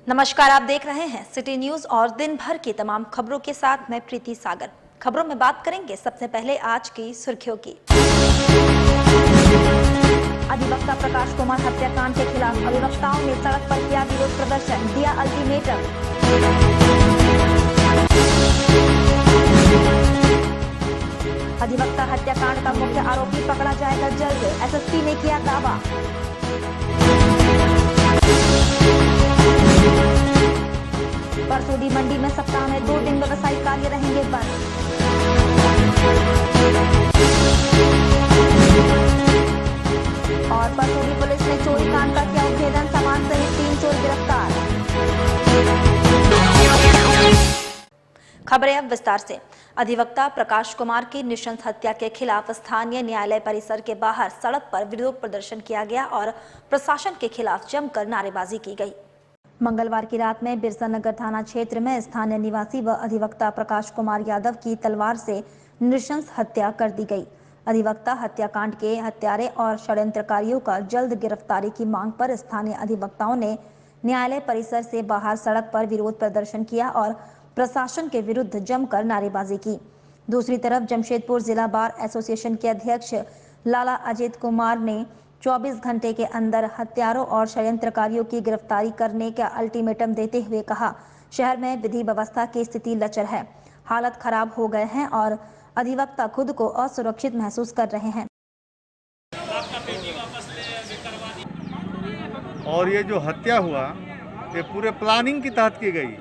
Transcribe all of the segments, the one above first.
नमस्कार, आप देख रहे हैं सिटी न्यूज और दिन भर की तमाम खबरों के साथ मैं प्रीति सागर। खबरों में बात करेंगे सबसे पहले आज की सुर्खियों की। अधिवक्ता प्रकाश कुमार हत्याकांड के खिलाफ अधिवक्ताओं ने सड़क पर किया विरोध प्रदर्शन, दिया अल्टीमेटम। अधिवक्ता हत्याकांड का मुख्य आरोपी पकड़ा जाएगा जल्द, एसएसपी ने किया दावा। परसोडी मंडी में सप्ताह में 2 दिन व्यवसायिक कार्य रहेंगे बंद। और परसोडी पुलिस ने चोरी कांड का किया उद्भेदन, सामान सहित 3 चोर गिरफ्तार। खबरें अब विस्तार से। अधिवक्ता प्रकाश कुमार की नृशंस हत्या के खिलाफ स्थानीय न्यायालय परिसर के बाहर सड़क पर विरोध प्रदर्शन किया गया और प्रशासन के खिलाफ जमकर नारेबाजी की गई। मंगलवार की रात में बिरसा नगर थाना क्षेत्र में स्थानीय निवासी व अधिवक्ता प्रकाश कुमार यादव की तलवार से नृशंस हत्या कर दी गई। अधिवक्ता हत्याकांड के हत्यारे और षड्यंत्रकारियों का जल्द गिरफ्तारी की मांग पर स्थानीय अधिवक्ताओं ने न्यायालय परिसर से बाहर सड़क पर विरोध प्रदर्शन किया और प्रशासन के विरुद्ध जमकर नारेबाजी की। दूसरी तरफ जमशेदपुर जिला बार एसोसिएशन के अध्यक्ष लाला अजीत कुमार ने 24 घंटे के अंदर हत्यारों और षड्यंत्रकारियों की गिरफ्तारी करने का अल्टीमेटम देते हुए कहा, शहर में विधि व्यवस्था की स्थिति लचर है, हालत खराब हो गए हैं और अधिवक्ता खुद को असुरक्षित महसूस कर रहे हैं। और ये जो हत्या हुआ ये पूरे प्लानिंग के तहत की गई,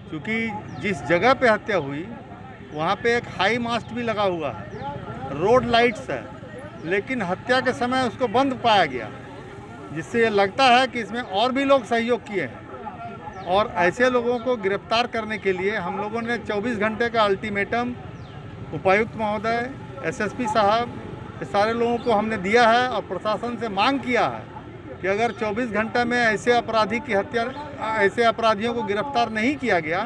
क्योंकि जिस जगह पे हत्या हुई वहाँ पे एक हाई मास्ट भी लगा हुआ है, रोड लाइट्स है, लेकिन हत्या के समय उसको बंद पाया गया, जिससे ये लगता है कि इसमें और भी लोग सहयोग किए हैं। और ऐसे लोगों को गिरफ्तार करने के लिए हम लोगों ने 24 घंटे का अल्टीमेटम उपायुक्त महोदय, एसएसपी साहब, ये सारे लोगों को हमने दिया है और प्रशासन से मांग किया है कि अगर 24 घंटे में ऐसे अपराधियों को गिरफ्तार नहीं किया गया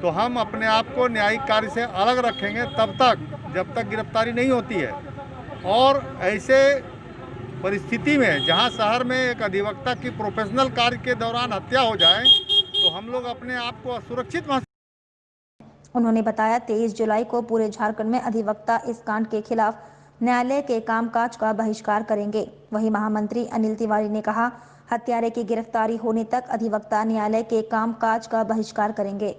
तो हम अपने आप को न्यायिक कार्य से अलग रखेंगे तब तक जब तक गिरफ्तारी नहीं होती है। और ऐसे परिस्थिति में जहां शहर में एक अधिवक्ता की प्रोफेशनल कार्य के दौरान हत्या हो जाए तो हम लोग अपने आप को असुरक्षित महसूस। उन्होंने बताया 23 जुलाई को पूरे झारखंड में अधिवक्ता इस कांड के खिलाफ न्यायालय के कामकाज का बहिष्कार करेंगे। वहीं महामंत्री अनिल तिवारी ने कहा, हत्यारे की गिरफ्तारी होने तक अधिवक्ता न्यायालय के कामकाज का बहिष्कार करेंगे।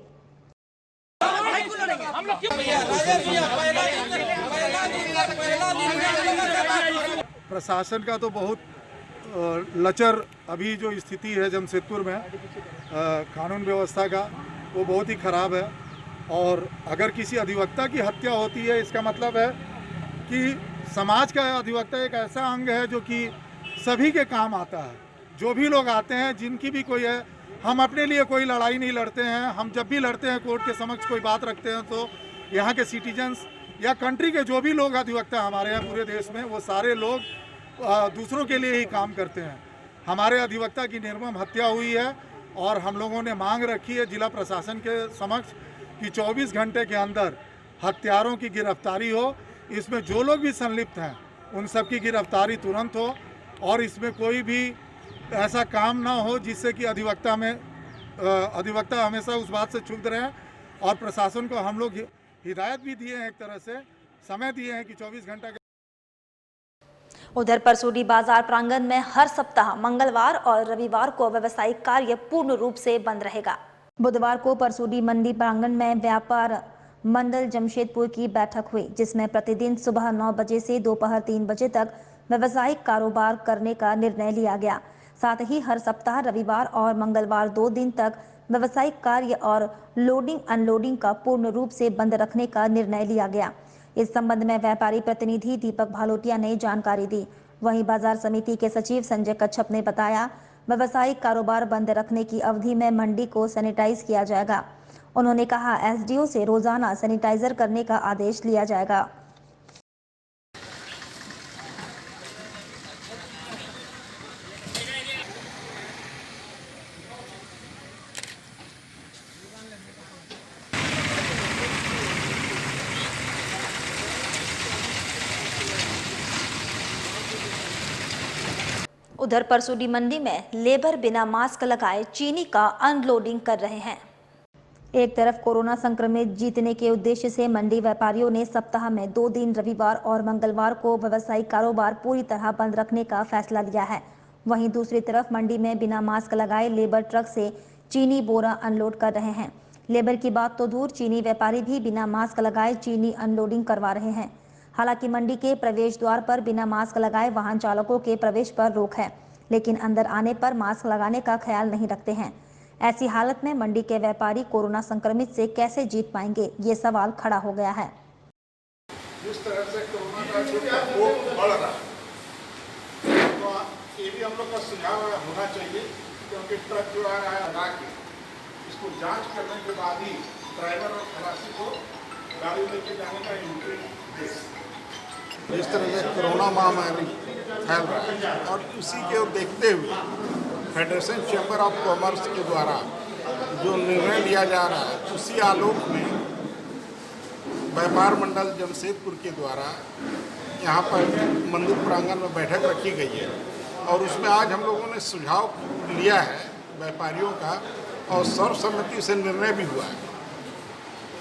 प्रशासन का तो बहुत लचर अभी जो स्थिति है जमशेदपुर में कानून व्यवस्था का, वो बहुत ही ख़राब है। और अगर किसी अधिवक्ता की हत्या होती है इसका मतलब है कि समाज का अधिवक्ता एक ऐसा अंग है जो कि सभी के काम आता है। जो भी लोग आते हैं, जिनकी भी कोई है, हम अपने लिए कोई लड़ाई नहीं लड़ते हैं। हम जब भी लड़ते हैं कोर्ट के समक्ष कोई बात रखते हैं तो यहाँ के सिटीजन्स या कंट्री के जो भी लोग अधिवक्ता हमारे यहाँ पूरे देश में, वो सारे लोग दूसरों के लिए ही काम करते हैं। हमारे अधिवक्ता की निर्मम हत्या हुई है और हम लोगों ने मांग रखी है जिला प्रशासन के समक्ष कि 24 घंटे के अंदर हत्यारों की गिरफ्तारी हो। इसमें जो लोग भी संलिप्त हैं उन सब की गिरफ्तारी तुरंत हो और इसमें कोई भी ऐसा काम ना हो जिससे कि अधिवक्ता हमेशा उस बात से क्षुब्ध रहे। और प्रशासन को हम लोग हिदायत भी दिए हैं, एक तरह से समय दिए हैं कि 24 घंटा के। उधर परसोडी बाजार प्रांगण में हर सप्ताह मंगलवार और रविवार को व्यावसायिक कार्य पूर्ण रूप से बंद रहेगा। बुधवार को परसोडी मंडी प्रांगण में व्यापार मंडल जमशेदपुर की बैठक हुई, जिसमें प्रतिदिन सुबह 9 बजे से दोपहर 3 बजे तक व्यावसायिक कारोबार करने का निर्णय लिया गया। साथ ही हर सप्ताह रविवार और मंगलवार 2 दिन तक व्यावसायिक कार्य और लोडिंग अनलोडिंग का पूर्ण रूप से बंद रखने का निर्णय लिया गया। इस संबंध में व्यापारी प्रतिनिधि दीपक भालोटिया ने जानकारी दी। वहीं बाजार समिति के सचिव संजय कच्छप ने बताया, व्यावसायिक कारोबार बंद रखने की अवधि में मंडी को सैनिटाइज किया जाएगा। उन्होंने कहा, एसडीओ से रोजाना सैनिटाइजर करने का आदेश लिया जाएगा। उधर परसुडी मंडी में लेबर बिना मास्क लगाए चीनी का अनलोडिंग कर रहे हैं। एक तरफ कोरोना संक्रमित जीतने के उद्देश्य से मंडी व्यापारियों ने सप्ताह में 2 दिन रविवार और मंगलवार को व्यावसायिक कारोबार पूरी तरह बंद रखने का फैसला लिया है। वहीं दूसरी तरफ मंडी में बिना मास्क लगाए लेबर ट्रक से चीनी बोरा अनलोड कर रहे हैं। लेबर की बात तो दूर, चीनी व्यापारी भी बिना मास्क लगाए चीनी अनलोडिंग करवा रहे हैं। हालांकि मंडी के प्रवेश द्वार पर बिना मास्क लगाए वाहन चालकों के प्रवेश पर रोक है, लेकिन अंदर आने पर मास्क लगाने का ख्याल नहीं रखते हैं। ऐसी हालत में मंडी के व्यापारी कोरोना संक्रमित से कैसे जीत पाएंगे, ये सवाल खड़ा हो गया है। जिस तरह से कोरोना का जो प्रकोप बढ़ रहा है, तो ये भी हम लोग का सुझाव होना चाहिए, क्योंकि ट्रक जो आ रहा है लगा के इसको जांच करने के बाद ही ड्राइवर और खलासी को गाड़ी लेके जाने का एंट्री दे। जिस तरह से कोरोना महामारी फैल रहा है और उसी को देखते हुए फेडरेशन चैम्बर ऑफ कॉमर्स के द्वारा जो निर्णय लिया जा रहा है, उसी आलोक में व्यापार मंडल जमशेदपुर के द्वारा यहाँ पर मंदिर प्रांगण में बैठक रखी गई है और उसमें आज हम लोगों ने सुझाव लिया है व्यापारियों का और सर्वसम्मति से निर्णय भी हुआ है।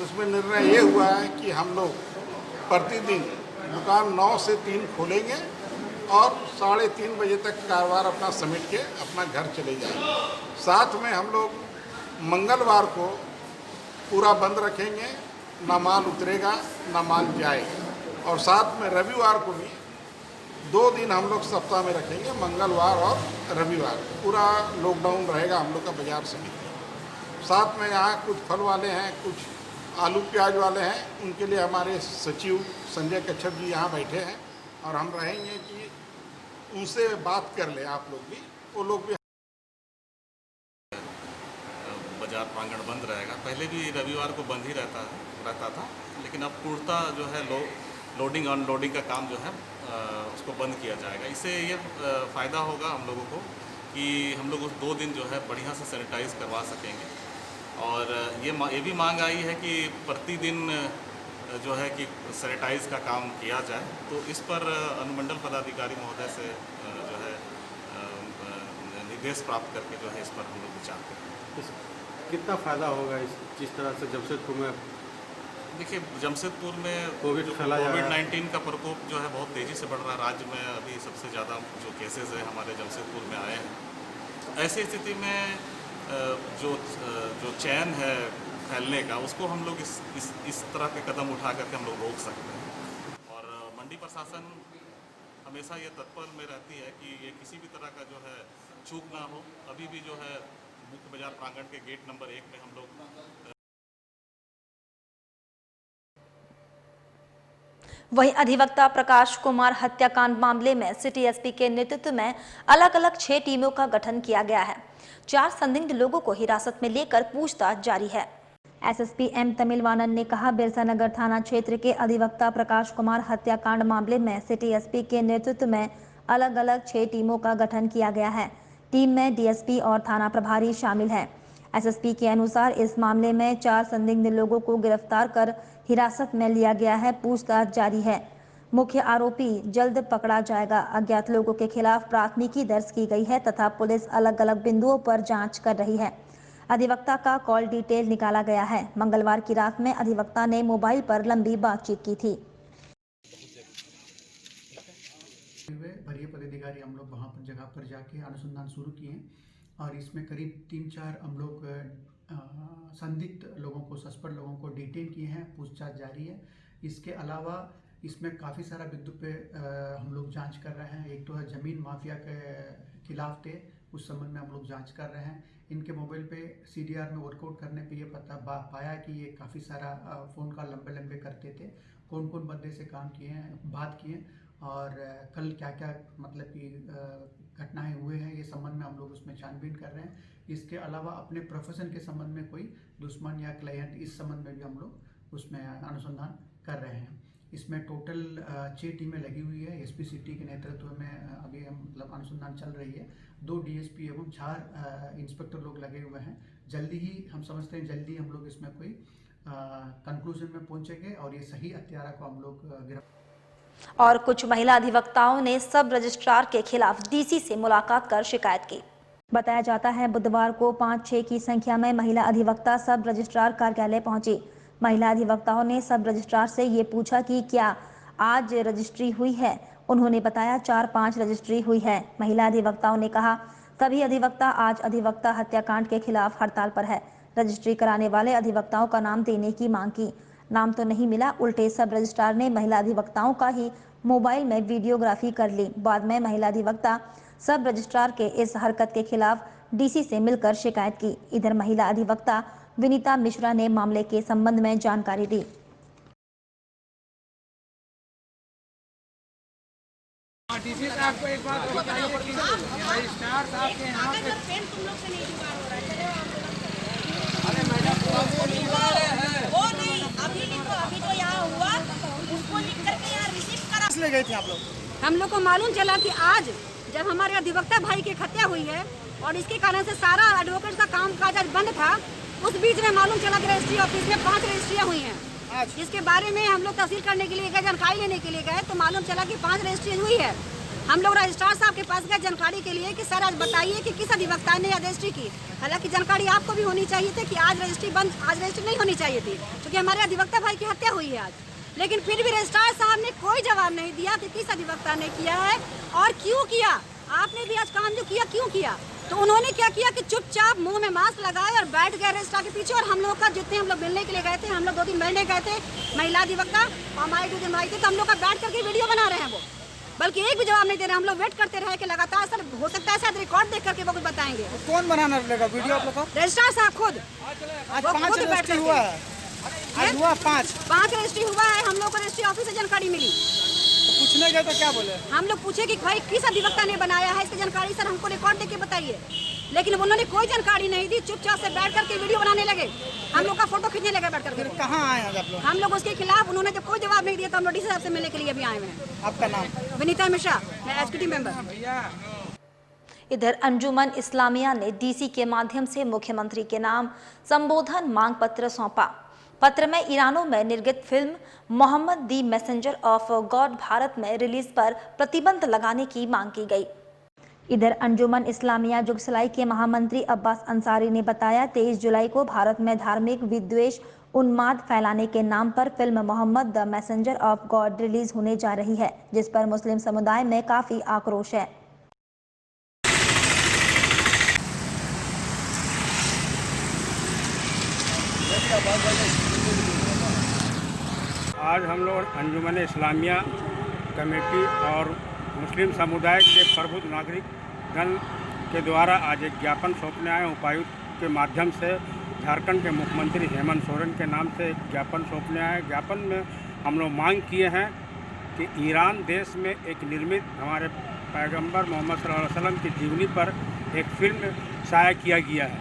उसमें निर्णय ये हुआ है कि हम लोग प्रतिदिन दुकान 9 से 3 खोलेंगे और 3:30 बजे तक कारोबार अपना समेट के अपना घर चले जाएंगे। साथ में हम लोग मंगलवार को पूरा बंद रखेंगे, ना माल उतरेगा ना माल जाएगा। और साथ में रविवार को भी 2 दिन हम लोग सप्ताह में रखेंगे, मंगलवार और रविवार। पूरा लॉकडाउन रहेगा हम लोग का बाजार समिति। साथ में यहाँ कुछ फल वाले हैं, कुछ आलू प्याज वाले हैं, उनके लिए हमारे सचिव संजय कच्छप जी यहाँ बैठे हैं और हम रहेंगे कि उनसे बात कर ले आप लोग भी, वो लोग भी। बाजार प्रांगण बंद रहेगा। पहले भी रविवार को बंद ही रहता था, लेकिन अब पूर्णतः जो है लोडिंग अनलोडिंग का काम जो है उसको बंद किया जाएगा। इससे ये फ़ायदा होगा हम लोगों को कि हम लोग उस 2 दिन जो है बढ़िया से सैनिटाइज करवा सकेंगे। और ये भी मांग आई है कि प्रतिदिन जो है कि सैनिटाइज का काम किया जाए। तो इस पर अनुमंडल पदाधिकारी महोदय से जो है निर्देश प्राप्त करके जो है इस पर हम लोग विचार करेंगे। कितना फ़ायदा होगा जिस तरह से जमशेदपुर में? देखिए, जमशेदपुर में कोविड-19 का प्रकोप जो है बहुत तेज़ी से बढ़ रहा है। राज्य में अभी सबसे ज़्यादा जो केसेस है हमारे जमशेदपुर में आए हैं। ऐसी स्थिति में जो चैन है फैलने का, उसको हम लोग इस तरह के कदम उठा करके हम लोग रोक सकते हैं। और मंडी प्रशासन हमेशा ये तत्पर में रहती है कि ये किसी भी तरह का जो है चूक ना हो। अभी भी जो है मुख्य बाजार प्रांगण के गेट नंबर 1 में हम लोग वहीं अधिवक्ता प्रकाश कुमार हत्याकांड मामले में सिटी एसपी के नेतृत्व में अलग अलग 6 टीमों का गठन किया गया है। 4 संदिग्ध लोगों को हिरासत में लेकर पूछताछ जारी है। एसएसपी एम तमिलवानन ने कहा, बिरसा नगर थाना क्षेत्र के अधिवक्ता प्रकाश कुमार हत्याकांड मामले में सिटी एसपी के नेतृत्व में अलग अलग 6 टीमों का गठन किया गया है। टीम में डीएसपी और थाना प्रभारी शामिल हैं। एसएसपी के अनुसार इस मामले में 4 संदिग्ध लोगों को गिरफ्तार कर हिरासत में लिया गया है। पूछताछ जारी है। मुख्य आरोपी जल्द पकड़ा जाएगा। अज्ञात लोगों के खिलाफ प्राथमिकी दर्ज की गई है तथा पुलिस अलग अलग बिंदुओं पर जांच कर रही है। अधिवक्ता का कॉल डिटेल निकाला गया है। मंगलवार की रात में अधिवक्ता ने मोबाइल पर लंबी बातचीत की थी। वरीय पदाधिकारी हम लोग वहाँ पर जगह पर जाके अनुसंधान शुरू किए और इसमें करीब 3-4 हम लोग संदिग्ध लोगों को, सस्पेक्ट लोगों को डिटेन किए हैं। पूछताछ जारी है। इसके अलावा इसमें काफ़ी सारा बिंदु पे हम लोग जांच कर रहे हैं। एक तो है ज़मीन माफिया के खिलाफ थे, उस संबंध में हम लोग जांच कर रहे हैं। इनके मोबाइल पे सीडीआर में वर्कआउट करने पे ये पाया कि ये काफ़ी सारा फ़ोन कॉल लंबे करते थे। कौन कौन बंदे से काम किए हैं, बात किए और कल क्या क्या मतलब कि घटनाएं हुए हैं, ये संबंध में हम लोग उसमें छानबीन कर रहे हैं। इसके अलावा अपने प्रोफेशन के संबंध में कोई दुश्मन या क्लाइंट, इस संबंध में भी हम लोग उसमें अनुसंधान कर रहे हैं। इसमें टोटल 6 टीमें लगी हुई है। एसपी सिटी के नेतृत्व में अभी हम मतलब अनुसंधान चल रही है। 2 डीएसपी एवं 4 इंस्पेक्टर लोग लगे हुए हैं। जल्दी ही हम समझते हैं, जल्दी हम लोग इसमें कोई कंक्लूजन में पहुंचेंगे और ये सही हत्यारा को हम लोग गिरफ्तार। और कुछ महिला अधिवक्ताओं ने सब रजिस्ट्रार के खिलाफ डीसी से मुलाकात कर शिकायत की। बताया जाता है बुधवार को 5-6 की संख्या में महिला अधिवक्ता सब रजिस्ट्रार कार्यालय पहुंची। महिला अधिवक्ताओं ने सब रजिस्ट्रार से ये पूछा कि क्या आज रजिस्ट्री हुई है। उन्होंने बताया 4-5 रजिस्ट्री हुई है। महिला अधिवक्ताओं ने कहा सभी अधिवक्ता आज अधिवक्ता हत्याकांड के खिलाफ हड़ताल पर है। रजिस्ट्री कराने वाले अधिवक्ताओं का नाम देने की मांग की। नाम तो नहीं मिला, उल्टे सब रजिस्ट्रार ने महिला अधिवक्ताओं का ही मोबाइल में वीडियोग्राफी कर ली। बाद में महिला अधिवक्ता सब रजिस्ट्रार के इस हरकत के खिलाफ डीसी से मिलकर शिकायत की। इधर महिला अधिवक्ता विनीता मिश्रा ने मामले के संबंध में जानकारी दी। डीसी साहब को एक बात बताइए कि रजिस्ट्रार साहब के यहाँ पे पेन तुम लोग से नहीं जुगाड़ हो रहा है। चले अरे मैडम वो नहीं अभी लिखो, अभी जो यहाँ हुआ उसको लिख करके यहाँ रिसीव करा। इसलिए गए थे आप लोग? हम लोग को मालूम चला कि आज जब हमारे अधिवक्ता भाई की हत्या हुई है और इसके कारण से सारा एडवोकेट का काम काज आज बंद था, उस बीच में मालूम चला कि रजिस्ट्री ऑफिस में 5 रजिस्ट्रियाँ हुई हैं। जिसके बारे में हम लोग तहसील करने के लिए गए, जानकारी लेने के लिए गए, तो मालूम चला कि 5 रजिस्ट्री हुई है। हम लोग रजिस्ट्रार साहब के पास गए जानकारी के लिए कि सर आज बताइए कि किस अधिवक्ता ने रजिस्ट्री की। हालांकि जानकारी आपको भी होनी चाहिए थी कि आज रजिस्ट्री नहीं होनी चाहिए थी, क्योंकि हमारे अधिवक्ता भाई की हत्या हुई है आज। लेकिन फिर भी रजिस्ट्रार साहब ने कोई जवाब नहीं दिया कि किस अधिवक्ता ने किया है और क्यों किया। आपने भी आज काम जो किया क्यों किया? तो उन्होंने क्या किया कि चुपचाप मुंह में मास्क लगाए और बैठ गए रजिस्ट्रार के पीछे। और हम लोग का जितने हम लोग मिलने के लिए गए थे, हम लोग 2 दिन मिलने गए थे महिला अधिवक्ता, हमारे 2 दिन भाई थे, तो हम लोग का बैठ करके वीडियो बना रहे हैं वो, बल्कि एक भी जवाब नहीं दे रहे। हम लोग वेट करते रहे कि लगातार सर हो सकता है शायद रिकॉर्ड देख करके वो कुछ बताएंगे। कौन बनाना लगेगा वीडियो आप लोग को? रजिस्ट्रार साहब खुद। आज 5 रजिस्ट्री हुआ है, आज हुआ 5 रजिस्ट्री हुआ है। हम लोग को रजिस्ट्री ऑफिस से जानकारी मिली, तो पूछने गए तो क्या बोले? हम लोग पूछे कि भाई किस अधिवक्ता ने बनाया है, इसकी जानकारी सर हमको रिकॉर्ड देके बताइए। लेकिन उन्होंने कोई जानकारी नहीं दी, चुपचाप से बैठ करके वीडियो बनाने लगे, हम लोग का फोटो खींचने लगे बैठ करके। कहाँ आए हैं आप लोग? हम लोग उसके खिलाफ, उन्होंने जब कोई जवाब नहीं दिया तो हम लोग डीसी साहब से मिलने के लिए भी आए हुए हैं। आपका नाम? विनीता मिश्रा, मैं एग्जीक्यूटिव मेंबर। इधर अंजुमन इस्लामिया ने डीसी के माध्यम से मुख्यमंत्री के नाम संबोधन मांग पत्र सौंपा। पत्र में ईरानों में निर्मित film Muhammad the messenger of God Bharat में रिलीज पर प्रतिबंध लगाने की मांग की गई। इधर अंजुमन इस्लामिया जुगसलाई के महामंत्री अब्बास अंसारी ने बताया 23 जुलाई को भारत में धार्मिक विद्वेष उन्माद फैलाने के नाम पर film Muhammad the messenger of God release होने जा रही है, जिस पर मुस्लिम समुदाय में काफी आक्रोश है। आज हम लोग अंजुमन इस्लामिया कमेटी और मुस्लिम समुदाय के प्रबुद्ध नागरिक गण के द्वारा आज एक ज्ञापन सौंपने आए। उपायुक्त के माध्यम से झारखंड के मुख्यमंत्री हेमंत सोरेन के नाम से ज्ञापन सौंपने आए। ज्ञापन में हम लोग मांग किए हैं कि ईरान देश में एक निर्मित हमारे पैगंबर मोहम्मद सल्लल्लाहु अलैहि वसल्लम की जीवनी पर एक फिल्म शाया किया गया है।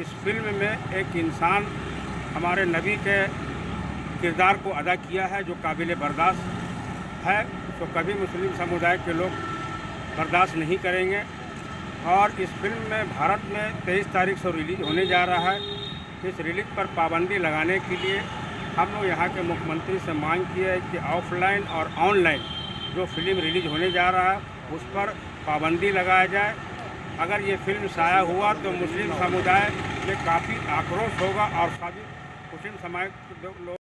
इस फिल्म में एक इंसान हमारे नबी के किरदार को अदा किया है जो काबिल बर्दाश्त है, तो कभी मुस्लिम समुदाय के लोग बर्दाश्त नहीं करेंगे। और इस फिल्म में भारत में 23 तारीख से रिलीज होने जा रहा है। इस रिलीज पर पाबंदी लगाने के लिए हम लोग यहाँ के मुख्यमंत्री से मांग की है कि ऑफलाइन और ऑनलाइन जो फिल्म रिलीज होने जा रहा है उस पर पाबंदी लगाया जाए। अगर ये फिल्म शाया हुआ तो मुस्लिम समुदाय में काफ़ी आक्रोश होगा और सभी मुस्लिम समाज के लोग।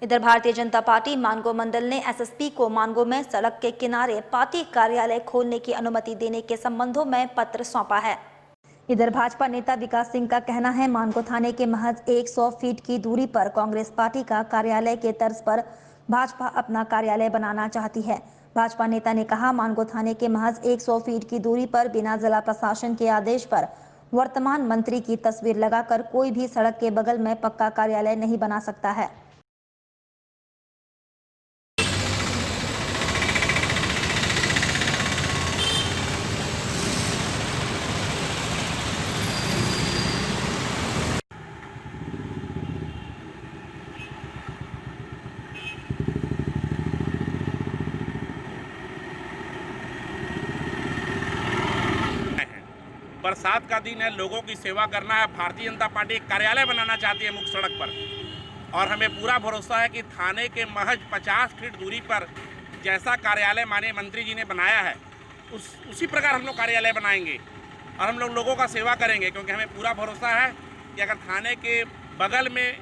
इधर भारतीय जनता पार्टी मानगो मंडल ने एसएसपी को मानगो में सड़क के किनारे पार्टी कार्यालय खोलने की अनुमति देने के संबंधों में पत्र सौंपा है। इधर भाजपा नेता विकास सिंह का कहना है मानगो थाने के महज 100 फीट की दूरी पर कांग्रेस पार्टी का कार्यालय के तर्ज पर भाजपा अपना कार्यालय बनाना चाहती है। भाजपा नेता ने कहा मानगो थाने के महज 100 फीट की दूरी पर बिना जिला प्रशासन के आदेश पर वर्तमान मंत्री की तस्वीर लगाकर कोई भी सड़क के बगल में पक्का कार्यालय नहीं बना सकता है। बरसात का दिन है, लोगों की सेवा करना है। भारतीय जनता पार्टी एक कार्यालय बनाना चाहती है मुख्य सड़क पर और हमें पूरा भरोसा है कि थाने के महज 50 फीट दूरी पर जैसा कार्यालय माननीय मंत्री जी ने बनाया है उसी प्रकार हम लोग कार्यालय बनाएंगे और हम लोग लोगों का सेवा करेंगे, क्योंकि हमें पूरा भरोसा है कि अगर थाने के बगल में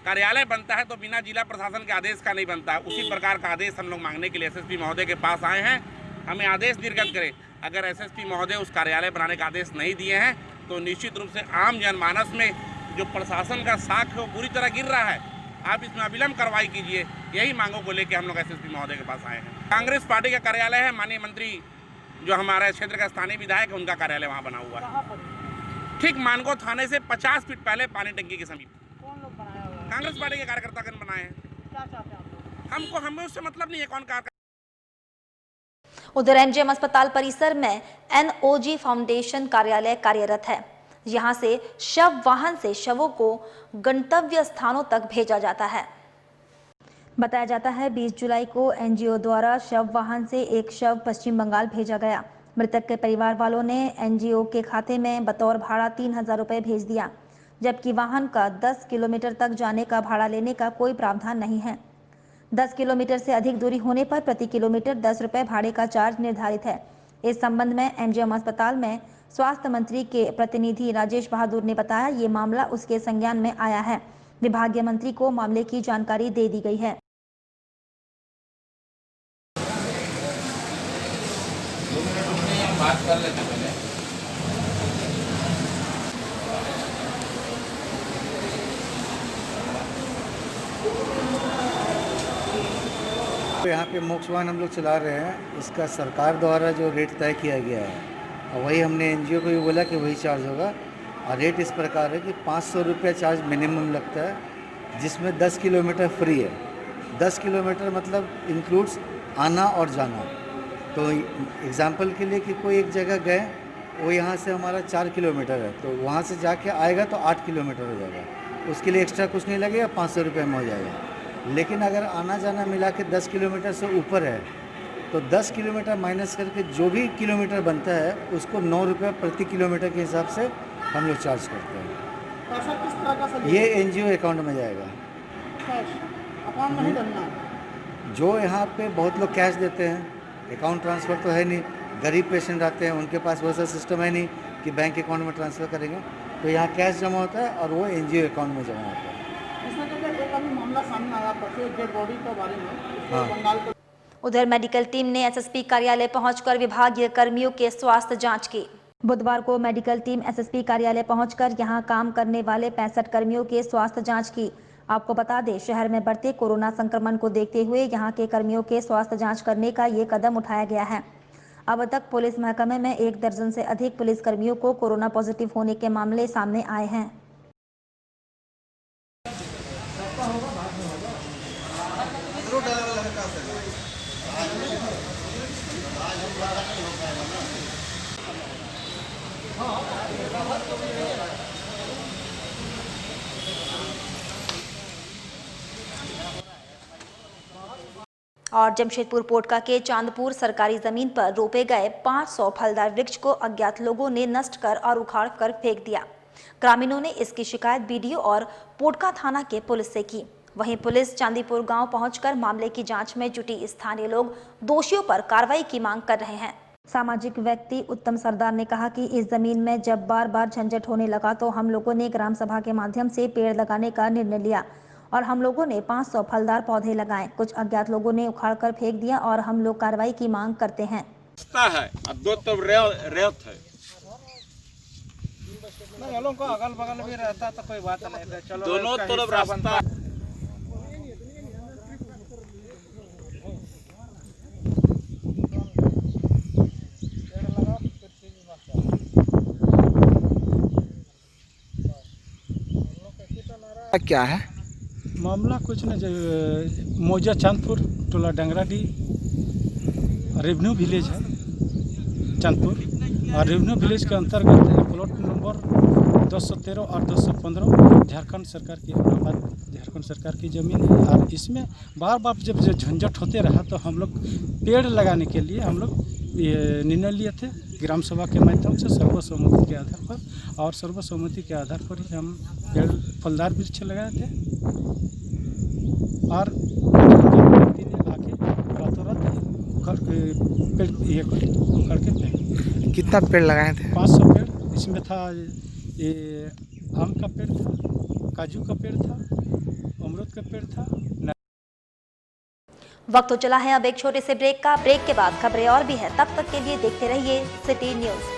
कार्यालय बनता है तो बिना जिला प्रशासन के आदेश का नहीं बनता है। उसी प्रकार का आदेश हम लोग मांगने के लिए एसएसपी महोदय के पास आए हैं। हमें आदेश निर्गत करें। अगर एसएसपी महोदय उस कार्यालय बनाने का आदेश नहीं दिए हैं तो निश्चित रूप से आम जनमानस में जो प्रशासन का साख है वो पूरी तरह गिर रहा है। आप इसमें अविलंब कार्रवाई कीजिए। यही मांगों को लेकर हम लोग एसएसपी महोदय के पास आए हैं। कांग्रेस पार्टी का कार्यालय है, माननीय मंत्री जो हमारे क्षेत्र का स्थानीय विधायक है उनका कार्यालय वहाँ बना हुआ है, ठीक मानगो थाने से 50 फीट पहले पानी टंकी के समीप। कांग्रेस पार्टी के कार्यकर्तागण बनाए हैं। क्या चाहते हैं हमको, हमें उससे मतलब नहीं है कौन कार्यकर्ता। उधर एमजीएम अस्पताल परिसर में एनओजी फाउंडेशन कार्यालय कार्यरत है। यहां से शव वाहन से शवों को गंतव्य स्थानों तक भेजा जाता है। बताया जाता है 20 जुलाई को एनजीओ द्वारा शव वाहन से एक शव पश्चिम बंगाल भेजा गया। मृतक के परिवार वालों ने एनजीओ के खाते में बतौर भाड़ा 3000 रुपये भेज दिया, जबकि वाहन का 10 किलोमीटर तक जाने का भाड़ा लेने का कोई प्रावधान नहीं है। 10 किलोमीटर से अधिक दूरी होने पर प्रति किलोमीटर 10 रुपये भाड़े का चार्ज निर्धारित है। इस संबंध में एमजीएम अस्पताल में स्वास्थ्य मंत्री के प्रतिनिधि राजेश बहादुर ने बताया ये मामला उसके संज्ञान में आया है। विभागीय मंत्री को मामले की जानकारी दे दी गई है। बात कर लेते पहले। तो यहाँ पे मोक्ष वाहन हम लोग चला रहे हैं। इसका सरकार द्वारा जो रेट तय किया गया है और वही हमने एनजीओ को भी बोला कि वही चार्ज होगा। और रेट इस प्रकार है कि 500 रुपया चार्ज मिनिमम लगता है, जिसमें 10 किलोमीटर फ्री है। 10 किलोमीटर मतलब इंक्लूड्स आना और जाना। तो एग्जाम्पल के लिए कि कोई एक जगह गए, वो यहाँ से हमारा 4 किलोमीटर है, तो वहाँ से जाके आएगा तो 8 किलोमीटर हो जाएगा। उसके लिए एक्स्ट्रा कुछ नहीं लगेगा, 500 रुपये में हो जाएगा। लेकिन अगर आना जाना मिला के 10 किलोमीटर से ऊपर है तो 10 किलोमीटर माइनस करके जो भी किलोमीटर बनता है उसको 9 रुपये प्रति किलोमीटर के हिसाब से हम लोग चार्ज करते हैं। पैसा किस तरह का ये एनजीओ अकाउंट में जाएगा, अकाउंट नहीं डलना। जो यहाँ पे बहुत लोग कैश देते हैं, अकाउंट ट्रांसफ़र तो है नहीं। गरीब पेशेंट आते हैं, उनके पास वैसा सिस्टम है नहीं कि बैंक अकाउंट में ट्रांसफ़र करेंगे, तो यहाँ कैश जमा होता है और वो एनजीओ अकाउंट में जमा होता है। इसमें तो एक अभी मामला सामने आया परसों डेड बॉडी के बारे में। हाँ। बंगाल के उधर मेडिकल टीम ने एसएसपी कार्यालय पहुंचकर विभागीय कर्मियों के स्वास्थ्य जांच की। बुधवार को मेडिकल टीम एसएसपी कार्यालय पहुंचकर यहां काम करने वाले 65 कर्मियों के स्वास्थ्य जांच की। आपको बता दें, शहर में बढ़ते कोरोना संक्रमण को देखते हुए यहां के कर्मियों के स्वास्थ्य जांच करने का ये कदम उठाया गया है। अब तक पुलिस महकमे में 1 दर्जन से अधिक पुलिस कर्मियों को कोरोना पॉजिटिव होने के मामले सामने आए हैं। और जमशेदपुर पोटका के चांदपुर सरकारी जमीन पर रोपे गए 500 फलदार वृक्ष को अज्ञात लोगों ने नष्ट कर और उखाड़ कर फेंक दिया। ग्रामीणों ने इसकी शिकायत बीडीओ और पोटका थाना के पुलिस से की। वहीं पुलिस चांदीपुर गांव पहुंचकर मामले की जांच में जुटी। स्थानीय लोग दोषियों पर कार्रवाई की मांग कर रहे हैं। सामाजिक व्यक्ति उत्तम सरदार ने कहा कि इस जमीन में जब बार बार झंझट होने लगा तो हम लोगों ने ग्राम सभा के माध्यम से पेड़ लगाने का निर्णय लिया और हम लोगों ने 500 फलदार पौधे लगाए। कुछ अज्ञात लोगों ने उखाड़ कर फेंक दिया और हम लोग कार्रवाई की मांग करते हैं। है दो तो रेत है, को अगल बगल भी रहता तो कोई बात नहीं था। चलो दोनों तरफ रास्ता। क्या है मामला? कुछ नहीं, मौजा चांदपुर टोला डंगराडी रेवेन्यू विलेज है चांदपुर, और रेवेन्यू विलेज के अंतर्गत प्लॉट नंबर 213 और 215 झारखंड सरकार की ज़मीन है। और इसमें बार बार जब झंझट होते रहा तो हम लोग पेड़ लगाने के लिए हम लोग ये निर्णय लिए थे ग्राम सभा के माध्यम से सर्वसम्मति के आधार पर, और सर्वसम्मति के आधार पर ही हम पेड़ फलदार वृक्ष लगाए थे। और व्यक्ति ने आके रातों रात उखाड़ के पेड़ ये उखाड़ के फेंक। कितना पेड़ लगाए थे? 500 पेड़। इसमें था ये आम का पेड़ था, काजू का पेड़ था, अमरूद का पेड़ था। वक्त तो चला है अब एक छोटे से ब्रेक का। ब्रेक के बाद खबरें और भी है, तब तक के लिए देखते रहिए सिटी न्यूज।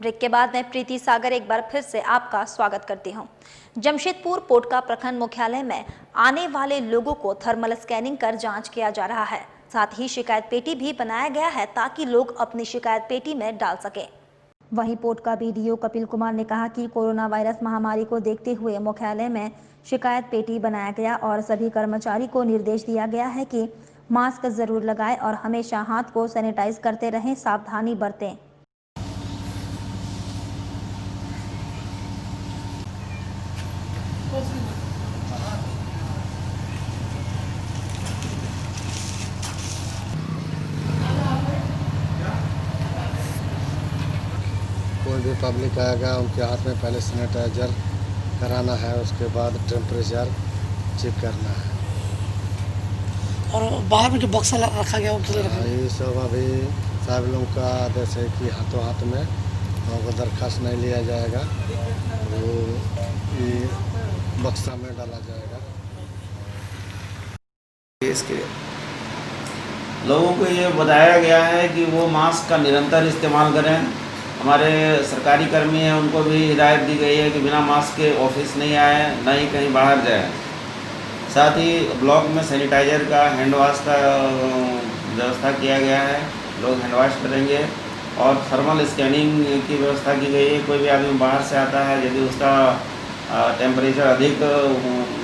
ब्रेक के बाद मैं प्रीति सागर एक बार फिर से आपका स्वागत करती हूं। जमशेदपुर पोटका प्रखंड मुख्यालय में आने वाले लोगों को थर्मल स्कैनिंग कर जांच किया जा रहा है। साथ ही शिकायत पेटी भी बनाया गया है ताकि लोग अपनी शिकायत पेटी में डाल सकें। वहीं पोटका बीडीओ कपिल कुमार ने कहा कि कोरोना वायरस महामारी को देखते हुए मुख्यालय में शिकायत पेटी बनाया गया और सभी कर्मचारी को निर्देश दिया गया है कि मास्क जरूर लगाएं और हमेशा हाथ को सैनिटाइज करते रहें, सावधानी बरतें। कोई भी पब्लिक आएगा उनके हाथ में पहले सैनिटाइजर कराना है, उसके बाद टेम्परेचर चेक करना है। और बाहर में जो बक्सा रखा गया वो किधर रखा गया? ये सब अभी साहब लोगों का आदेश है कि हाथों हाथ में वो दरखास्त नहीं लिया जाएगा, वो ये बक्सा में डाला जाएगा। इसके लोगों को ये बताया गया है कि वो मास्क का निरंतर इस्तेमाल करें। हमारे सरकारी कर्मी हैं, उनको भी हिदायत दी गई है कि बिना मास्क के ऑफिस नहीं आए, ना ही कहीं बाहर जाए। साथ ही ब्लॉक में सैनिटाइजर का, हैंड वॉश का व्यवस्था किया गया है, लोग हैंड वॉश करेंगे और थर्मल स्कैनिंग की व्यवस्था की गई है। कोई भी आदमी बाहर से आता है, यदि उसका टेम्परेचर अधिक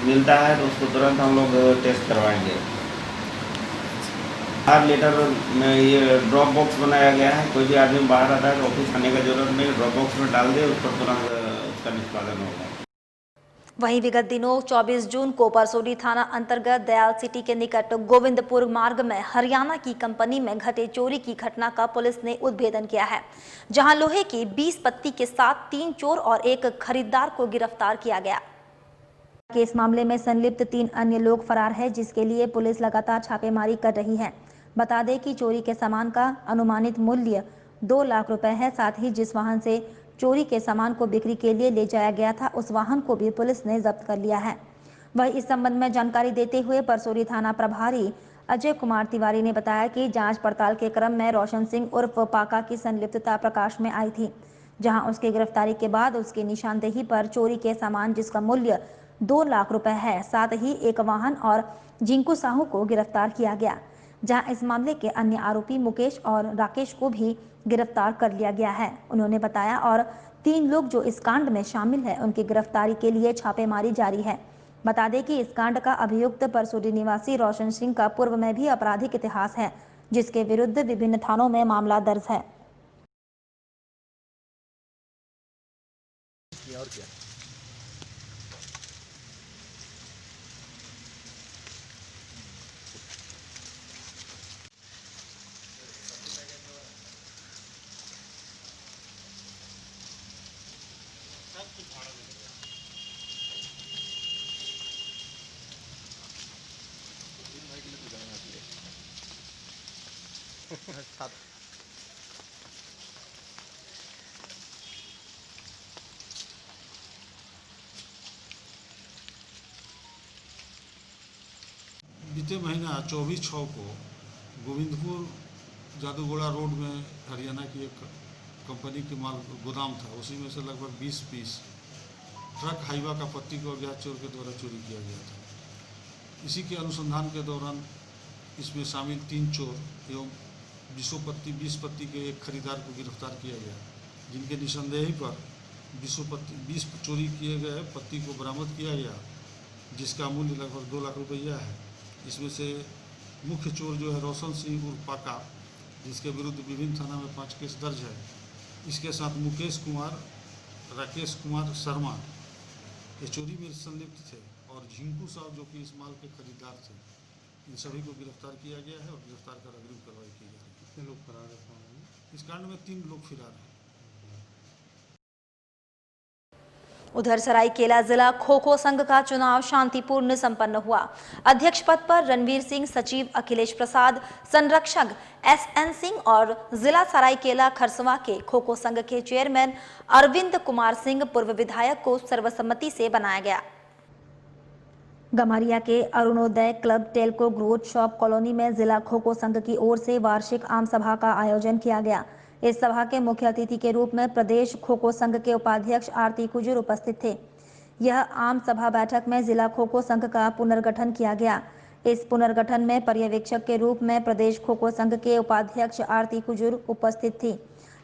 मिलता है तो उसको तुरंत हम लोग टेस्ट करवाएंगे। हर लेटर में ये ड्रॉप बॉक्स बनाया गया है, कोई भी आदमी बाहर आता है तो ऑफिस आने का जरूरत नहीं, ड्रॉप बॉक्स में डाल दे, उस पर तुरंत उसका निष्पादन होगा। वहीं विगत दिनों 24 जून को परसोडी थाना अंतर्गत दयाल सिटी के निकट गोविंदपुर मार्ग में हरियाणा की कंपनी में घटे चोरी की घटना का पुलिस ने उद्भेदन किया है, जहां लोहे की 20 पत्ती के साथ 3 चोर और एक खरीदार को गिरफ्तार किया गया। इस मामले में संलिप्त 3 अन्य लोग फरार है, जिसके लिए पुलिस लगातार छापेमारी कर रही है। बता दें कि चोरी के सामान का अनुमानित मूल्य 2 लाख रुपए है। साथ ही जिस वाहन से चोरी के सामान को बिक्री के लिए ले जाया गया था, उस वाहन को भी पुलिस ने जब्त कर लिया है। वहीं इस संबंध में जानकारी देते हुए परसोडी थाना प्रभारी अजय कुमार तिवारी ने बताया कि जांच पड़ताल के क्रम में रोशन सिंह उर्फ पाका की संलिप्तता प्रकाश में आई थी, जहां उसकी गिरफ्तारी के बाद उसकी निशानदेही पर चोरी के सामान जिसका मूल्य 2 लाख रुपए है, साथ ही एक वाहन और जिंकू साहू को गिरफ्तार किया गया, जहां इस मामले के अन्य आरोपी मुकेश और राकेश को भी गिरफ्तार कर लिया गया है। उन्होंने बताया और 3 लोग जो इस कांड में शामिल है, उनकी गिरफ्तारी के लिए छापेमारी जारी है। बता दें कि इस कांड का अभियुक्त परसोडी निवासी रोशन सिंह का पूर्व में भी आपराधिक इतिहास है, जिसके विरुद्ध विभिन्न थानों में मामला दर्ज है। और क्या? बीते महीना 24/6 को गोविंदपुर जादूगोड़ा रोड में हरियाणा की एक कंपनी की माल गोदाम था, उसी में से लगभग 20 पीस ट्रक हाईवा का पत्ती को अज्ञात चोर के द्वारा चोरी किया गया था। इसी के अनुसंधान के दौरान इसमें शामिल 3 चोर एवं 20 पत्ती के एक खरीदार को गिरफ्तार किया गया, जिनके निसंदेही पर 20 चोरी किए गए पत्ती को बरामद किया गया, जिसका मूल्य लगभग 2 लाख रुपया है। इसमें से मुख्य चोर जो है रोशन सिंह उर्फ पाका, जिसके विरुद्ध विभिन्न थाना में 5 केस दर्ज है। इसके साथ मुकेश कुमार, राकेश कुमार शर्मा ये चोरी में संलिप्त थे, और झिंकू साहब जो कि इस माल के खरीदार थे। इन सभी को गिरफ्तार किया गया है और गिरफ्तार कर अग्रिम कार्रवाई की जा रही है। कितने लोग फरार हैं? इस कांड में 3 लोग फरार हैं। उधर सरायकेला जिला खो खो संघ का चुनाव शांतिपूर्ण संपन्न हुआ। अध्यक्ष पद पर रणवीर सिंह, सचिव अखिलेश प्रसाद, संरक्षक SN सिंह और जिला सरायकेला खरसवां के खो खो संघ के चेयरमैन अरविंद कुमार सिंह पूर्व विधायक को सर्वसम्मति से बनाया गया। गम्हरिया के Arunoday club Telco growth shop colony में जिला खो खो संघ की ओर से वार्षिक आम सभा का आयोजन किया गया। इस सभा के मुख्य अतिथि के रूप में प्रदेश खो खो संघ के उपाध्यक्ष आरती कुजूर उपस्थित थे। यह आम सभा बैठक में जिला खो खो संघ का पुनर्गठन किया गया। इस पुनर्गठन में पर्यवेक्षक के रूप में प्रदेश खो खो संघ के उपाध्यक्ष आरती कुजूर उपस्थित थी।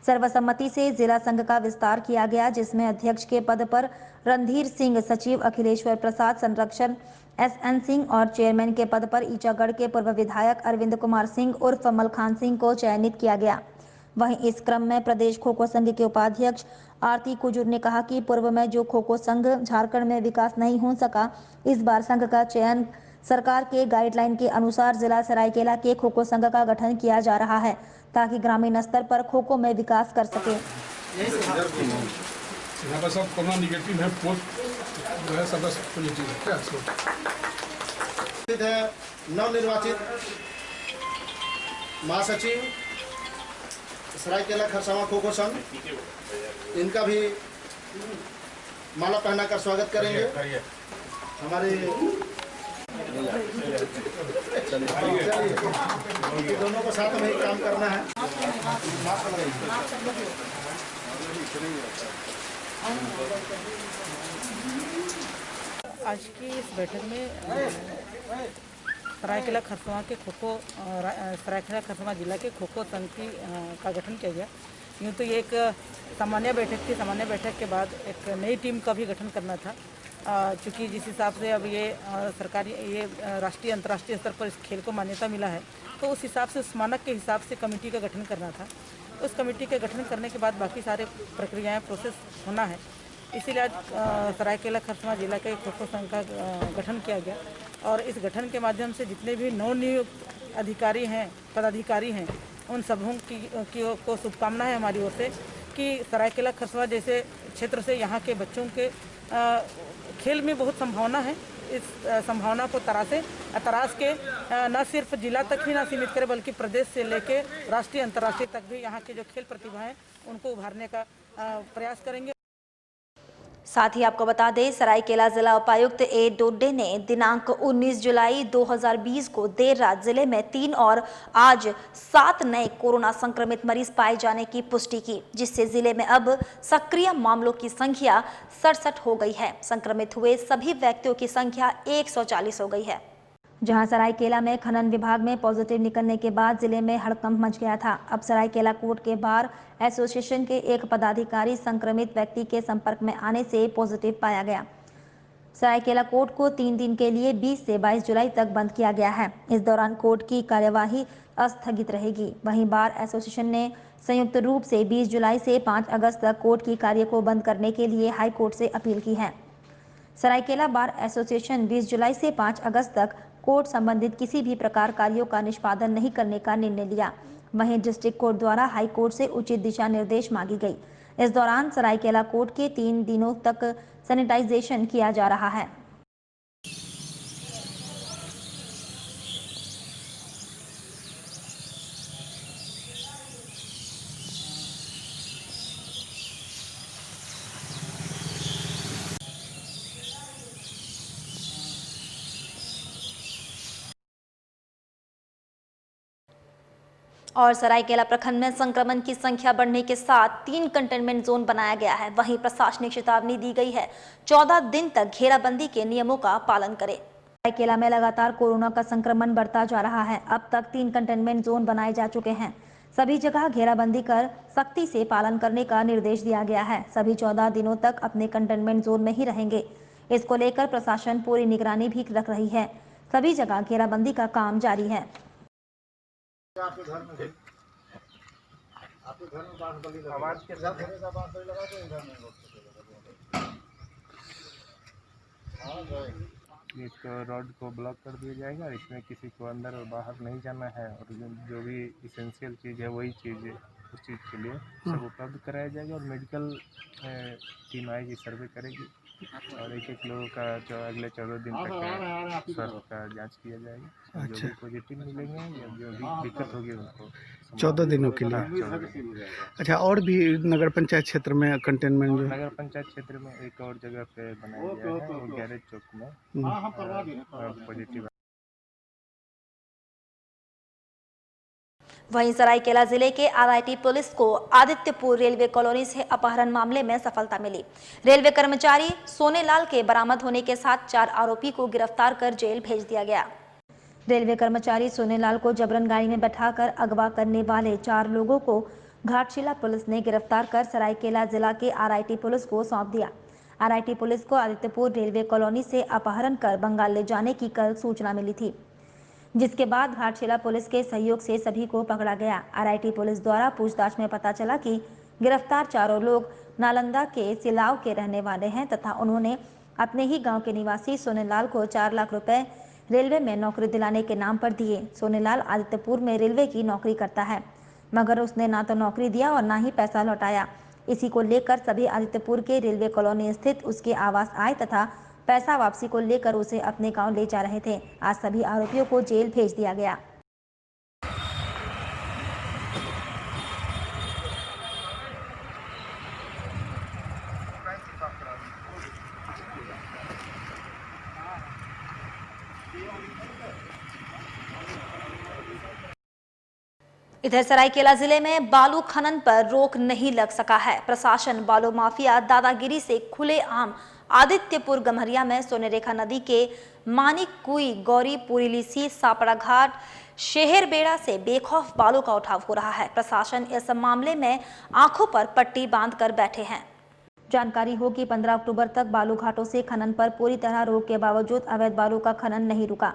सर्वसम्मति से जिला संघ का विस्तार किया गया, जिसमें अध्यक्ष के पद पर रणधीर सिंह, सचिव अखिलेश्वर प्रसाद, संरक्षण SN सिंह और चेयरमैन के पद पर ईचागढ़ के पूर्व विधायक अरविंद कुमार सिंह उर्फ मलखान सिंह को चयनित किया गया। वहीं इस क्रम में प्रदेश खो खो संघ के उपाध्यक्ष आरती कुजूर ने कहा कि पूर्व में जो खो खो संघ झारखंड में विकास नहीं हो सका, इस बार संघ का चयन सरकार के गाइडलाइन के अनुसार जिला सरायकेला के खो खो संघ का गठन किया जा रहा है, ताकि ग्रामीण स्तर पर खो खो में विकास कर सके। नवनिर्वाचित महासचिव सरायकेला खरसावां खो खो संघ, इनका भी माला पहनाकर स्वागत करेंगे। हमारे दोनों को साथ में ही काम करना है। आज की इस बैठक में सरायकेला खरसावां के सरायकेला खरसावां जिला के खो खो संघ का गठन किया गया। यूँ तो ये एक सामान्य बैठक थी। सामान्य बैठक के बाद एक नई टीम का भी गठन करना था, चूँकि जिस हिसाब से अब ये सरकारी राष्ट्रीय अंतर्राष्ट्रीय स्तर पर इस खेल को मान्यता मिला है, तो उस हिसाब से उस मानक के हिसाब से कमेटी का गठन करना था। उस कमेटी के गठन करने के बाद बाकी सारे प्रक्रियाएँ प्रोसेस होना है। इसीलिए आज सरायकेला खरसावां जिला के खो खो संघ का गठन किया गया, और इस गठन के माध्यम से जितने भी नवनियुक्त अधिकारी हैं, पदाधिकारी हैं, उन सबों को शुभकामना है हमारी ओर से कि सरायकेला खरसावां जैसे क्षेत्र से यहाँ के बच्चों के खेल में बहुत संभावना है। इस संभावना को तराश के न सिर्फ जिला तक ही ना सीमित करें, बल्कि प्रदेश से लेके राष्ट्रीय अंतर्राष्ट्रीय तक भी यहाँ के जो खेल प्रतिभा हैं उनको उभारने का प्रयास करेंगे। साथ ही आपको बता दें, सरायकेला जिला उपायुक्त ए डोडे ने दिनांक 19 जुलाई 2020 को देर रात जिले में 3 और आज 7 नए कोरोना संक्रमित मरीज पाए जाने की पुष्टि की, जिससे जिले में अब सक्रिय मामलों की संख्या 67 हो गई है। संक्रमित हुए सभी व्यक्तियों की संख्या 140 हो गई है। जहां सरायकेला में खनन विभाग में पॉजिटिव निकलने के बाद जिले में हड़कंप मच गया था। अब सरायकेला कोर्ट के बार एसोसिएशन के एक पदाधिकारी संक्रमित व्यक्ति के संपर्क में आने से पॉजिटिव पाया गया। सरायकेला कोर्ट को 3 दिन के लिए 20 से 22 जुलाई तक बंद किया गया है। इस दौरान कोर्ट की कार्यवाही स्थगित रहेगी। वहीं बार एसोसिएशन ने संयुक्त रूप से 20 जुलाई से 5 अगस्त तक कोर्ट की कार्य को बंद करने के लिए हाई कोर्ट से अपील की है। सरायकेला बार एसोसिएशन 20 जुलाई से 5 अगस्त तक कोर्ट संबंधित किसी भी प्रकार कार्यों का निष्पादन नहीं करने का निर्णय लिया। वहीं डिस्ट्रिक्ट कोर्ट द्वारा हाई कोर्ट से उचित दिशा निर्देश मांगी गई। इस दौरान सरायकेला कोर्ट के 3 दिनों तक सैनिटाइजेशन किया जा रहा है। और सरायकेला प्रखंड में संक्रमण की संख्या बढ़ने के साथ 3 कंटेनमेंट जोन बनाया गया है। वहीं प्रशासनिक चेतावनी दी गई है, 14 दिन तक घेराबंदी के नियमों का पालन करें। सरायकेला में लगातार कोरोना का संक्रमण बढ़ता जा रहा है। अब तक 3 कंटेनमेंट जोन बनाए जा चुके हैं। सभी जगह घेराबंदी कर सख्ती से पालन करने का निर्देश दिया गया है। सभी 14 दिनों तक अपने कंटेनमेंट जोन में ही रहेंगे। इसको लेकर प्रशासन पूरी निगरानी भी रख रही है। सभी जगह घेराबंदी का काम जारी है। आपके घर में आवाज के साथ लगा दो इधर में एक रोड को ब्लॉक कर दिया जाएगा। इसमें किसी को अंदर और बाहर नहीं जाना है और जो भी इसेंशियल चीज़ है वही चीज़ उस चीज़ के लिए सब उपलब्ध कराया जाएगा। और मेडिकल टीम आएगी, सर्वे करेगी और एक लोगों का जो अगले 14 दिन तक स्वास्थ्य का जांच किया जाएगा। जो भी पॉजिटिव मिलेंगे या जो भी दिक्कत होगी उनको 14 दिनों के लिए। अच्छा, और भी नगर पंचायत क्षेत्र में कंटेनमेंट जो नगर पंचायत क्षेत्र में एक और जगह पे बनाया गया है, वो गैरेज चौक में पॉजिटिव। वहीं सरायकेला जिले के आरआईटी पुलिस को आदित्यपुर रेलवे कॉलोनी से अपहरण मामले में सफलता मिली। रेलवे कर्मचारी सोनेलाल के बरामद होने के साथ 4 आरोपी को गिरफ्तार कर जेल भेज दिया गया। रेलवे कर्मचारी सोनेलाल को जबरन गाड़ी में बैठाकर अगवा करने वाले 4 लोगों को घाटशिला पुलिस ने गिरफ्तार कर सरायकेला जिला के आरआईटी पुलिस को सौंप दिया। आरआईटी पुलिस को आदित्यपुर रेलवे कॉलोनी से अपहरण कर बंगाल ले जाने की कल सूचना मिली थी, जिसके बाद घाटशिला पुलिस के सहयोग से सभी को पकड़ा गया। आरआईटी पुलिस द्वारा पूछताछ में पता चला कि गिरफ्तार 4 लोग नालंदा के सिलाव के रहने वाले हैं तथा उन्होंने अपने ही गांव के निवासी सोनेलाल को 4 लाख रुपए रेलवे में नौकरी दिलाने के नाम पर दिए। सोनेलाल आदित्यपुर में रेलवे की नौकरी करता है, मगर उसने ना तो नौकरी दिया और ना ही पैसा लौटाया। इसी को लेकर सभी आदित्यपुर के रेलवे कॉलोनी स्थित उसके आवास आए तथा पैसा वापसी को लेकर उसे अपने गांव ले जा रहे थे। आज सभी आरोपियों को जेल भेज दिया गया। इधर सरायकेला जिले में बालू खनन पर रोक नहीं लग सका है। प्रशासन बालू माफिया दादागिरी से खुलेआम आदित्यपुर गम्हरिया में सोनेरेखा नदी के मानिककुई, गौरी, पुरीलिसी, सापड़ा घाट, शहरबेड़ा से बेखौफ बालू का उठाव हो रहा है। प्रशासन इस मामले में आंखों पर पट्टी बांधकर बैठे हैं। जानकारी हो कि 15 अक्टूबर तक बालू घाटों से खनन पर पूरी तरह रोक के बावजूद अवैध बालू का खनन नहीं रुका,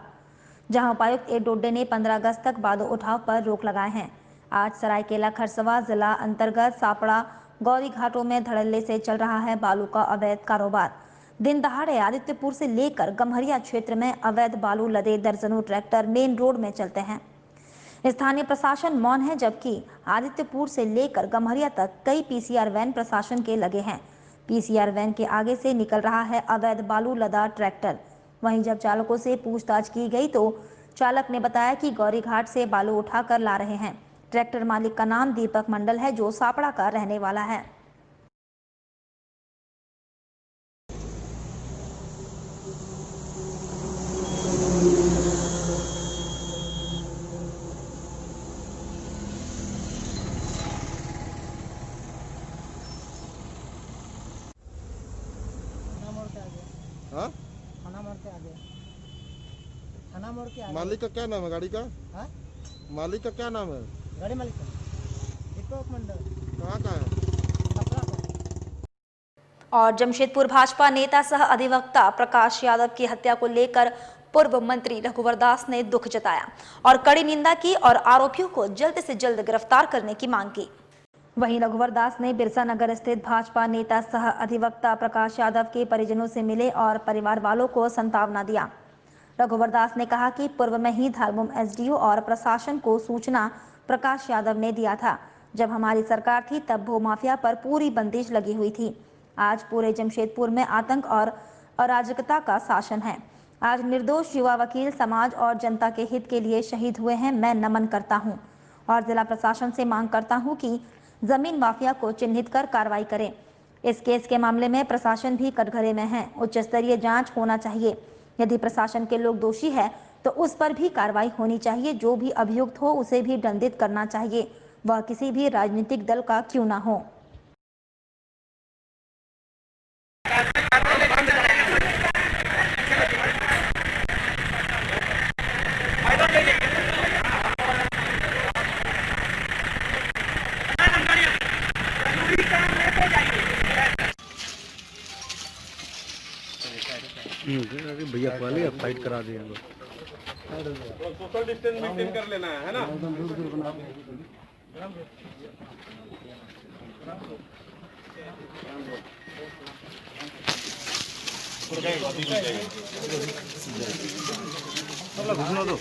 जहां उपायुक्त ए डोडे ने 15 अगस्त तक बालू उठाव पर रोक लगाए हैं। आज सरायकेला खरसवा जिला अंतर्गत सापड़ा गौरी घाटों में धड़ल्ले से चल रहा है बालू का अवैध कारोबार। दिन दहाड़े आदित्यपुर से लेकर गम्हरिया क्षेत्र में अवैध बालू लदे दर्जनों ट्रैक्टर मेन रोड में चलते हैं। स्थानीय प्रशासन मौन है, जबकि आदित्यपुर से लेकर गम्हरिया तक कई पीसीआर वैन प्रशासन के लगे हैं। पीसीआर वैन के आगे से निकल रहा है अवैध बालू लदा ट्रैक्टर। वहीं जब चालकों से पूछताछ की गई तो चालक ने बताया कि गौरी घाट से बालू उठाकर ला रहे हैं। ट्रैक्टर मालिक का नाम दीपक मंडल है, जो सापड़ा का रहने वाला है। हाँ? मालिक का क्या नाम है गाड़ी का? हाँ? मालिक का क्या नाम है? गाड़ी मालिक का दीपक मंडल। कहाँ का है? और जमशेदपुर भाजपा नेता सह अधिवक्ता प्रकाश यादव की हत्या को लेकर पूर्व मंत्री रघुवर दास ने दुख जताया और कड़ी निंदा की और आरोपियों को जल्द से जल्द गिरफ्तार करने की मांग की। वहीं रघुवर दास ने बिरसा नगर स्थित भाजपा नेता सह अधिवक्ता प्रकाश यादव के परिजनों से मिले और परिवार वालों को सांत्वना दिया। रघुवर दास ने कहा कि पूर्व में ही धारमुम एसडीओ और प्रशासन को सूचना प्रकाश यादव ने दिया था। जब हमारी सरकार थी तब भू माफिया पर पूरी बंदिश लगी हुई थी। आज पूरे जमशेदपुर में आतंक और अराजकता का शासन है। आज निर्दोष युवा वकील समाज और जनता के हित के लिए शहीद हुए हैं। मैं नमन करता हूं और जिला प्रशासन से मांग करता हूं कि जमीन माफिया को चिन्हित कर कार्रवाई करें। इस केस के मामले में प्रशासन भी कटघरे में है। उच्च स्तरीय जांच होना चाहिए। यदि प्रशासन के लोग दोषी है तो उस पर भी कार्रवाई होनी चाहिए। जो भी अभियुक्त हो उसे भी दंडित करना चाहिए, वह किसी भी राजनीतिक दल का क्यों ना हो। भैया वाले अब फाइट करा दिया सोशल डिस्टेंस मेंटेन कर लेना है ना। घुसना दो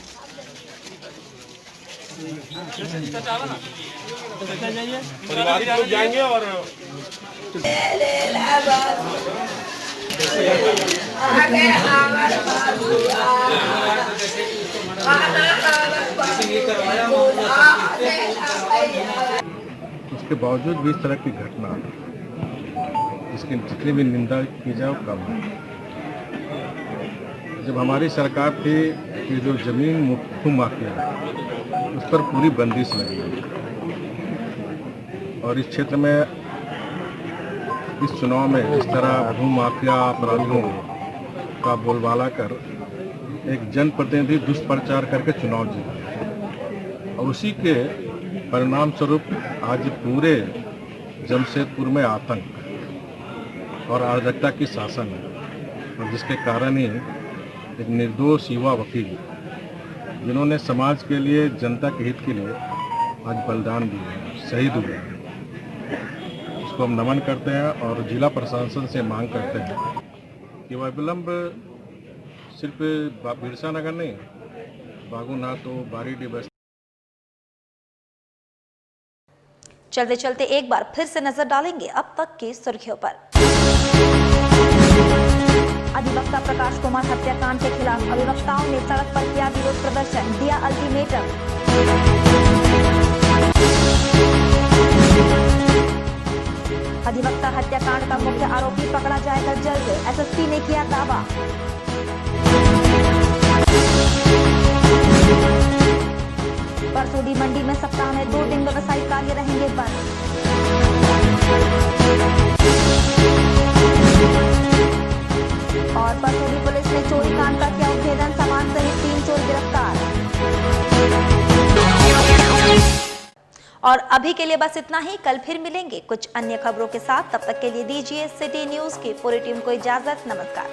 परिवार लोग जाएंगे और उसके बावजूद भी इस तरह की घटना, इसकी जितनी भी निंदा की जाए वो कम है। जब हमारी सरकार थी कि जो जमीन भू माफिया है उस पर पूरी बंदिश लगी और इस क्षेत्र में इस चुनाव में इस तरह भू माफिया अपराधियों का बोलबाला कर एक जनप्रतिनिधि दुष्प्रचार करके चुनाव जीता और उसी के परिणाम स्वरूप आज पूरे जमशेदपुर में आतंक और अराजकता की शासन है और जिसके कारण ही एक निर्दोष युवा वकील जिन्होंने समाज के लिए, जनता के हित के लिए आज बलिदान दिए हैं, शहीद हुए हैं, उसको हम नमन करते हैं और जिला प्रशासन से मांग करते हैं कि वह विलंब सिर्फ बिरसा नगर नहीं, बागुनाथ, बारीडी बस्ती। चलते चलते एक बार फिर से नजर डालेंगे अब तक की सुर्खियों पर। अधिवक्ता प्रकाश कुमार हत्याकांड के खिलाफ अधिवक्ताओं ने सड़क पर किया विरोध प्रदर्शन, दिया अल्टीमेटम। अधिवक्ता हत्याकांड का मुख्य आरोपी पकड़ा जाएगा जल्द, एसएसपी ने किया दावा। परसोडी मंडी में सप्ताह में 2 दिन व्यवसायिक कार्य रहेंगे बंद। और परसोडी पुलिस ने चोरी कांड का किया उद्भेदन, सामान सहित 3 चोर गिरफ्तार। और अभी के लिए बस इतना ही, कल फिर मिलेंगे कुछ अन्य खबरों के साथ। तब तक के लिए दीजिए सिटी न्यूज की पूरी टीम को इजाजत। नमस्कार।